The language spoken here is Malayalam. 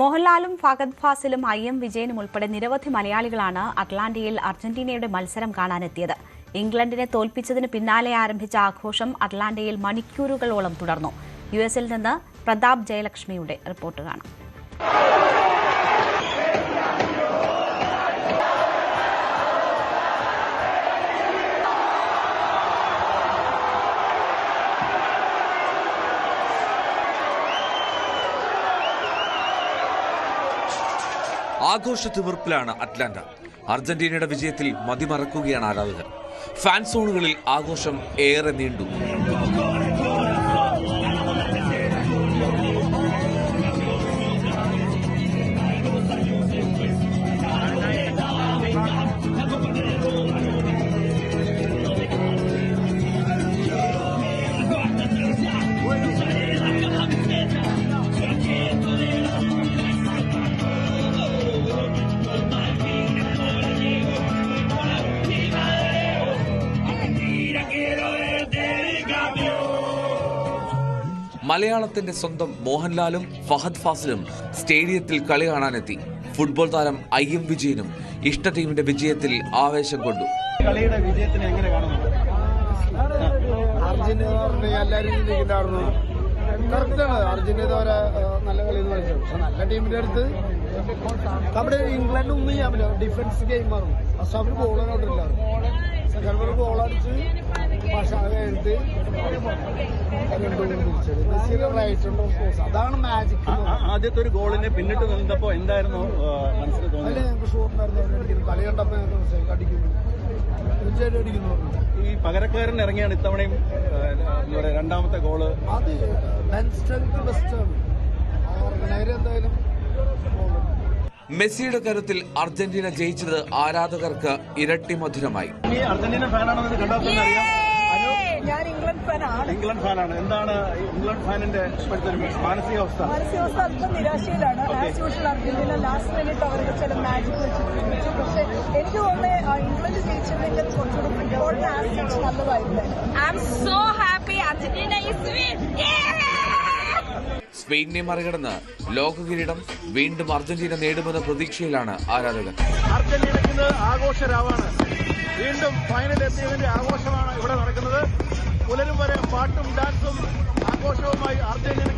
മോഹൻലാലും ഫഹദ് ഫാസിലും IM വിജയനും ഉൾപ്പെടെ നിരവധി മലയാളികളാണ് അറ്റ്ലാന്റയിൽ അർജന്റീനയുടെ മത്സരം കാണാനെത്തിയത്. ഇംഗ്ലണ്ടിനെ തോൽപ്പിച്ചതിന് പിന്നാലെ ആരംഭിച്ച ആഘോഷം അറ്റ്ലാന്റയിൽ മണിക്കൂറുകളോളം തുടർന്നു. US-ൽ നിന്ന് പ്രതാപ് ജയലക്ഷ്മിയുടെ റിപ്പോർട്ട് കാണാം. ആഘോഷത്തിമിർപ്പിലാണ് അറ്റ്ലാന്റ. അർജന്റീനയുടെ വിജയത്തിൽ മതിമറക്കുകയാണ് ആരാധകർ. ഫാൻ സോണുകളിൽ ആഘോഷം ഏറെ നീണ്ടു. മലയാളത്തിന്റെ സ്വന്തം മോഹൻലാലും ഫഹദ് ഫാസിലും സ്റ്റേഡിയത്തിൽ കളി കാണാനെത്തി. ഫുട്ബോൾ താരം IM വിജയനും ഇഷ്ട ടീമിന്റെ വിജയത്തിൽ ആവേശം കൊണ്ടു. കളിയുടെ വിജയത്തിനെ എങ്ങനെ കാണുന്നു? അർജന്റീന എല്ലാവരും കറക്റ്റാണ്. അർജന്റീന നല്ല കളി എന്ന് പറയുന്നത്. പക്ഷെ നല്ല ടീമിന്റെ അടുത്ത് നമ്മുടെ ഇംഗ്ലണ്ട് ഒന്നും ചെയ്യാൻ പറ്റില്ല. ഡിഫൻസ് ഗെയിമായിരുന്നു. പക്ഷെ അവർ ഗോളോട്ടില്ല. സെക്കൻഡ് ഗോൾ അടിച്ച് പക്ഷെ അത് കഴിഞ്ഞിട്ട് അതാണ് മാജിക്. ആദ്യത്തെ ഒരു ഗോളിനെ പിന്നിട്ട് നിന്നപ്പോ എന്തായിരുന്നു മനസ്സിൽ തോന്നുന്നത്? അല്ലേ ഞങ്ങൾക്ക് ഷൂട്ടുണ്ടായിരുന്നു. കളി കണ്ടപ്പോ അടിക്കുന്നു, തീർച്ചയായിട്ടും അടിക്കുന്നു. ഈ പകരക്കാരൻ ഇറങ്ങിയാണ് ഇത്തവണയും രണ്ടാമത്തെ ഗോള്. അത് മെൻ സ്ട്രെങ്ത് ബെസ്റ്റാണ്. എന്തായാലും മെസ്സിയുടെ കരുത്തിൽ അർജന്റീന ജയിച്ചത് ആരാധകർക്ക് ഇരട്ടി മധുരമായി. അർജന്റീന ഫാനാണെന്ന് കണ്ടാൽ അറിയാം. ഞാൻ ഇംഗ്ലണ്ട് ഫാനാണ്. എന്താണ് ഇംഗ്ലണ്ട് ഫാനിന്റെ മാനസികാവസ്ഥ? അല്പം നിരാശയിലാണ്. As usual Argentina last minute അവരുടെ ചില മാജിക് വെച്ചിട്ട്. പക്ഷെ എനിക്ക് തോന്നുന്നത് ഇംഗ്ലണ്ട് ജയിച്ചതിന്റെ കുറച്ചുകൂടി ഫുട്ബോളിന് ആസ്പെക്ട്സ് നല്ലതായിരുന്നു. സ്പെയിനിനെ മറികടന്ന് ലോക കിരീടം വീണ്ടും അർജന്റീന നേടുമെന്ന പ്രതീക്ഷയിലാണ് ആരാധകർ. അർജന്റീനയ്ക്ക് ആഘോഷരാവാണ്. വീണ്ടും ഫൈനൽ എത്തിയതിന്റെ ആഘോഷമാണ് ഇവിടെ നടക്കുന്നത്. പുലരും വരെ പാട്ടും ഡാൻസും ആഘോഷവുമായി അർജന്റീന